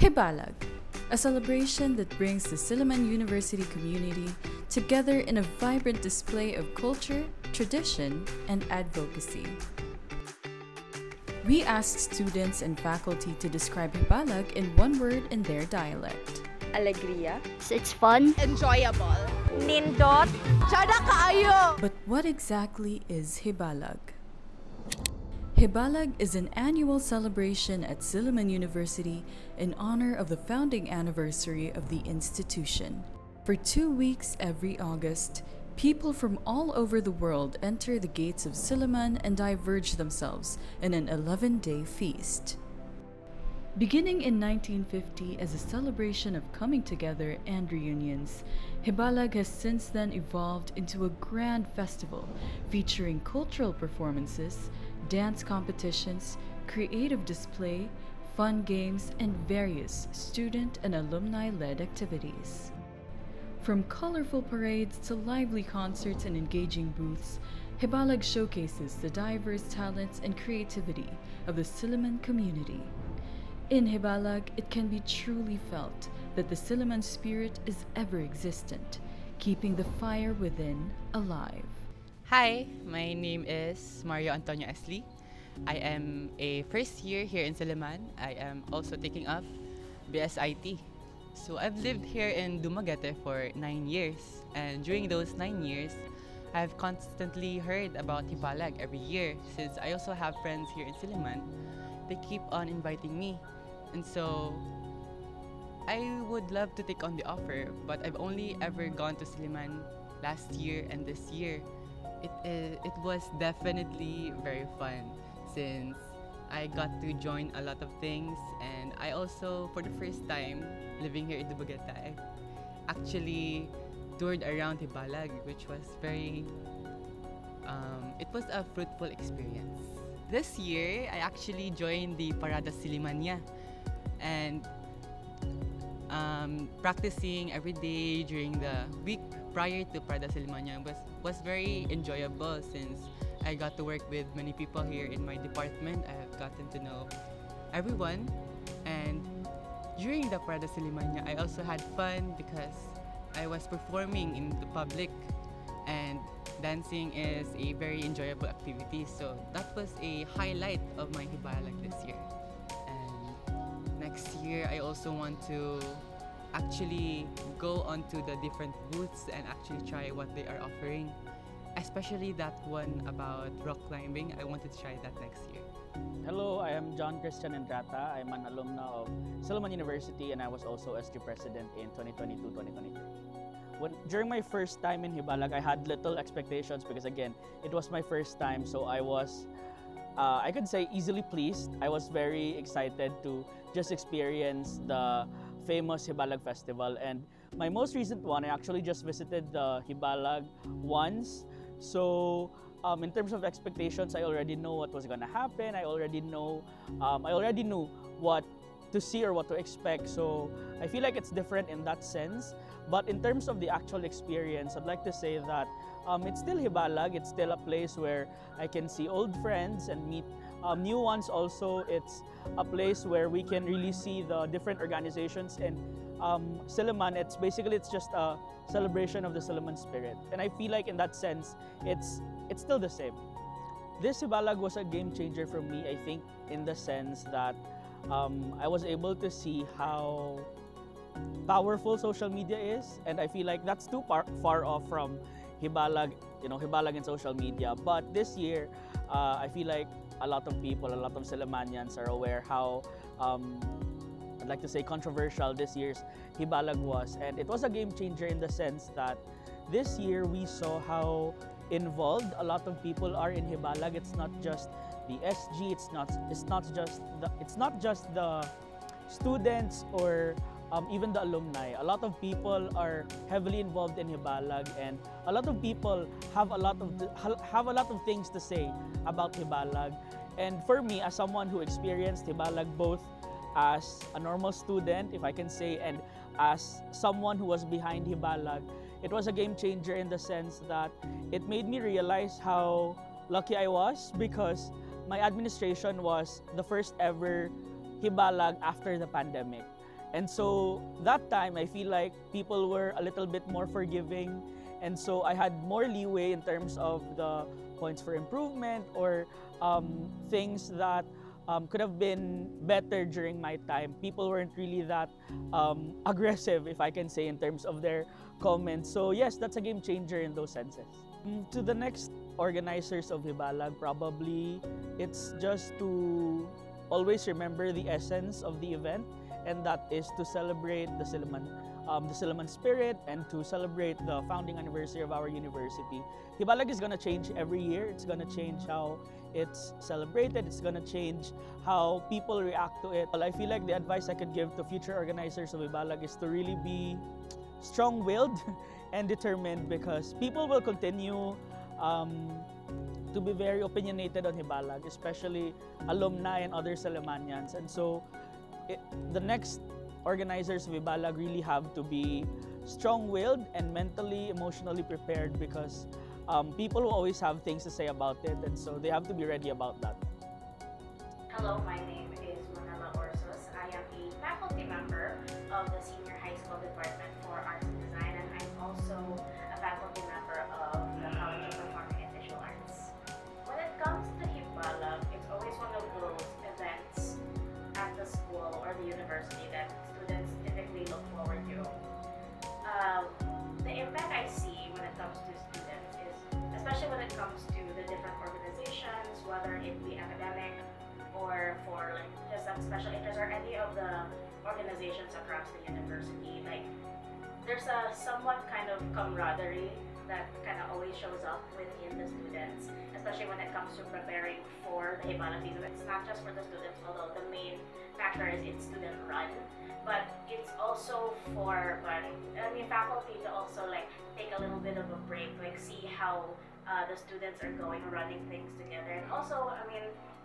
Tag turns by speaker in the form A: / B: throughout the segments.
A: Hibalag, a celebration that brings the Silliman University community together in a vibrant display of culture, tradition, and advocacy. We asked students and faculty to describe Hibalag in one word in their dialect.
B: Alegría.
C: It's fun.
D: Enjoyable.
B: Nindot.
D: Tsada kaayo!
A: But what exactly is Hibalag? Hibalag is an annual celebration at Silliman University in honor of the founding anniversary of the institution. For 2 weeks every August, people from all over the world enter the gates of Silliman and diverge themselves in an 11-day feast. Beginning in 1950 as a celebration of coming together and reunions, Hibalag has since then evolved into a grand festival featuring cultural performances, dance competitions, creative display, fun games, and various student and alumni-led activities. From colorful parades to lively concerts and engaging booths, Hibalag showcases the diverse talents and creativity of the Silliman community. In Hibalag, it can be truly felt that the Silliman spirit is ever existent, keeping the fire within alive.
E: Hi, my name is Mario Antonio Esli. I am a first year here in Silliman. I am also taking up BSIT. So I've lived here in Dumaguete for 9 years, and during those 9 years, I've constantly heard about Hibalag every year. Since I also have friends here in Silliman, they keep on inviting me. And so I would love to take on the offer, but I've only ever gone to Silliman last year and this year. It was definitely very fun since I got to join a lot of things, and I also, for the first time living here in Dumaguete, I actually toured around Hibalag, which was it was a fruitful experience. This year, I actually joined the Parada Sillimania, and practicing every day during the week prior to Parada Sillimania was very enjoyable since I got to work with many people here in my department. I have gotten to know everyone, and during the Parada Sillimania, I also had fun because I was performing in the public, and dancing is a very enjoyable activity. So that was a highlight of my Hibalag this year. And next year, I also want to actually go onto the different booths and actually try what they are offering. Especially that one about rock climbing. I wanted to try that next year.
F: Hello, I am John Christian Endrata. I'm an alumna of Silliman University, and I was also SG President in 2022-2023. During my first time in Hibalag, I had little expectations because again, it was my first time, so I was, I could say, easily pleased. I was very excited to just experience the famous Hibalag Festival, and my most recent one, I actually just visited the Hibalag once. So in terms of expectations, I already know what was gonna happen. I already knew what to see or what to expect. So I feel like it's different in that sense. But in terms of the actual experience, I'd like to say that it's still Hibalag. It's still a place where I can see old friends and meet new ones also. It's a place where we can really see the different organizations, and Silliman, it's just a celebration of the Silliman spirit. And I feel like in that sense, it's still the same. This Hibalag was a game changer for me, I think, in the sense that I was able to see how powerful social media is, and I feel like that's too far off from Hibalag, Hibalag and social media. But this year, I feel like a lot of people, a lot of Sillimanians are aware how I'd like to say controversial this year's Hibalag was, and it was a game changer in the sense that this year we saw how involved a lot of people are in Hibalag. It's not just the SG, it's not just the students or even the alumni. A lot of people are heavily involved in Hibalag, and a lot of people have a lot of things to say about Hibalag. And for me, as someone who experienced Hibalag both as a normal student, if I can say, and as someone who was behind Hibalag, it was a game changer in the sense that it made me realize how lucky I was, because my administration was the first ever Hibalag after the pandemic. And so that time, I feel like people were a little bit more forgiving. And so I had more leeway in terms of the points for improvement or things that could have been better during my time. People weren't really that aggressive, if I can say, in terms of their comments. So yes, that's a game changer in those senses. To the next organizers of Hibalag, probably it's just to always remember the essence of the event, and that is to celebrate the Silliman spirit and to celebrate the founding anniversary of our university. Hibalag is gonna change every year. It's gonna change how it's celebrated. It's gonna change how people react to it. Well, I feel like the advice I could give to future organizers of Hibalag is to really be strong-willed and determined, because people will continue to be very opinionated on Hibalag, especially alumni and other Sillimanians. And so the next organizers of Hibalag really have to be strong-willed and mentally, emotionally prepared, because people will always have things to say about it, and so they have to be ready about that.
C: Hello, my name is Manila Orsos. I am a faculty member of the Senior High School Department for Arts and Design, and I'm also a faculty member of the College of Performing and Visual Arts. When it comes to Hibalag, it's always one of those events at the school or the university that students typically look forward to. The impact I see when it comes to students is, especially when it comes to the different organizations, whether it be academic or for like just some special interest or any of the organizations across the university, like there's a somewhat kind of camaraderie that kind of always shows up within the students, especially when it comes to preparing for the Hibalag season. It's not just for the students, although the main factor is it's student run, but it's also for faculty to also like take a little bit of a break, like see how the students are going, running things together. And also,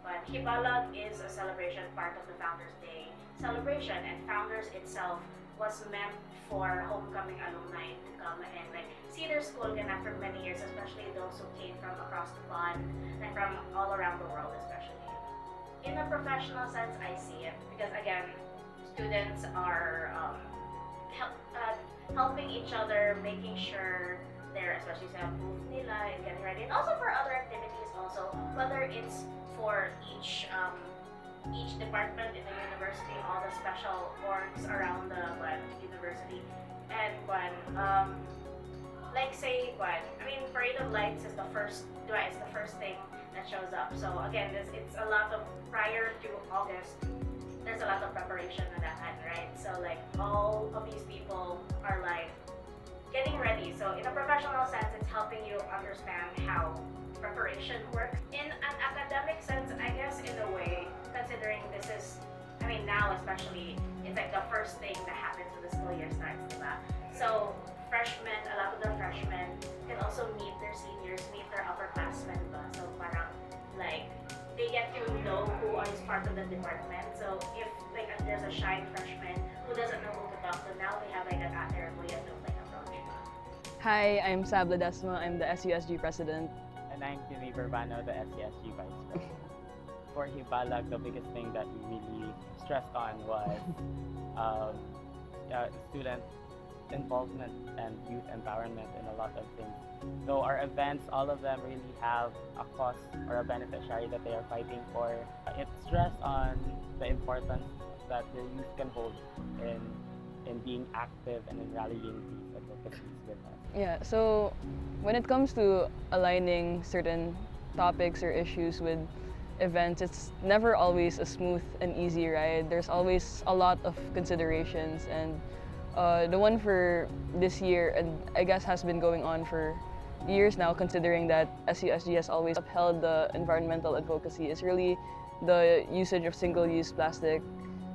C: but Hibalag is a celebration, part of the Founders Day celebration, and Founders itself was meant for homecoming alumni to come and like see their school again after many years, especially those who came from across the pond and from all around the world, especially. In a professional sense, I see it because again, students are helping each other, making sure they're especially sa booth nila and getting ready, and also for other activities also, whether it's for each department in the university, all the special orgs around the university, and Parade of Lights is the first thing that shows up. So again, it's a lot of, prior to August, there's a lot of preparation on that hand, right? So like all of these people are like getting ready. So in a professional sense, it's helping you understand how preparation works. In an academic sense, I guess in a way, considering this is, now especially, it's like the first thing that happens when the school year starts, diba? So a lot of the freshmen can also meet their seniors, meet their upperclassmen, diba? So parang like, they get to know who is part of the department. So if like there's a shy freshman who doesn't know who to talk to, now they have like an way to like approach.
G: Hi, I'm Sabla Desma. I'm the SUSG president.
H: And I'm Timmy Verbano, the SCSG vice president. For Hibalag, the biggest thing that we really stressed on was student involvement and youth empowerment in a lot of things. So our events, all of them really have a cause or a beneficiary that they are fighting for. It stressed on the importance that the youth can hold in being active and in rallying these advocacies with us.
G: Yeah, so when it comes to aligning certain topics or issues with events, it's never always a smooth and easy ride. There's always a lot of considerations, and the one for this year, and I guess has been going on for years now, considering that SUSG has always upheld the environmental advocacy, is really the usage of single-use plastic.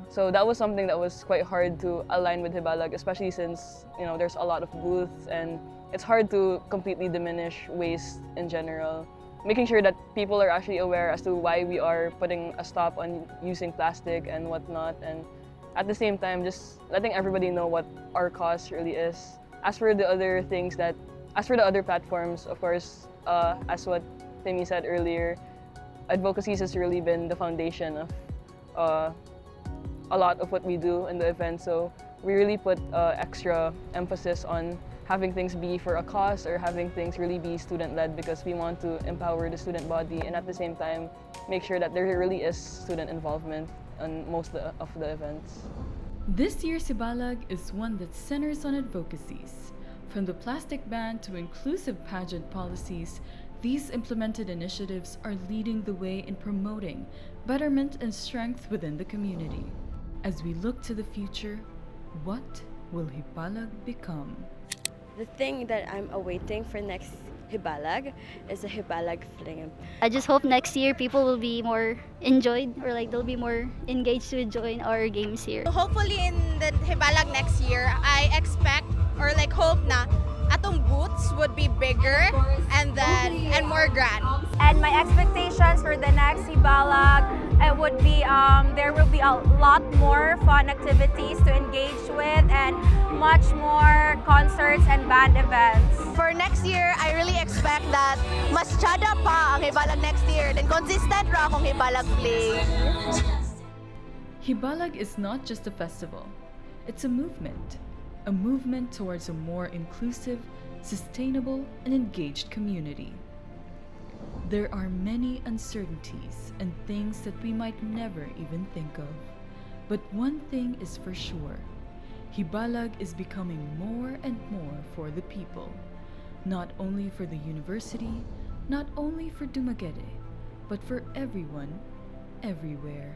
G: So that was something that was quite hard to align with Hibalag, especially since there's a lot of booths and it's hard to completely diminish waste in general. Making sure that people are actually aware as to why we are putting a stop on using plastic and whatnot, and at the same time just letting everybody know what our cause really is. As for the other platforms, of course, as what Timmy said earlier, advocacy has really been the foundation of a lot of what we do in the event. So we really put extra emphasis on having things be for a cause or having things really be student-led because we want to empower the student body and at the same time make sure that there really is student involvement on most of the events.
A: This year's Hibalag is one that centers on advocacies. From the plastic ban to inclusive pageant policies, these implemented initiatives are leading the way in promoting betterment and strength within the community. As we look to the future, what will Hibalag become?
I: The thing that I'm awaiting for next Hibalag is a Hibalag fling.
J: I just hope next year people will be more enjoyed or like they'll be more engaged to join our games here.
D: Hopefully in the Hibalag next year, I expect or like hope na atong booths would be bigger and more grand.
B: And my expectations for the next Hibalag would be there will be a lot more fun activities to engage with and much more concerts and band events.
D: For next year, I really expect that mas tsada pa ang Hibalag next year. Then consistent ra akong Hibalag play.
A: Hibalag is not just a festival, it's a movement towards a more inclusive, sustainable, and engaged community. There are many uncertainties and things that we might never even think of. But one thing is for sure, Hibalag is becoming more and more for the people. Not only for the university, not only for Dumaguete, but for everyone, everywhere.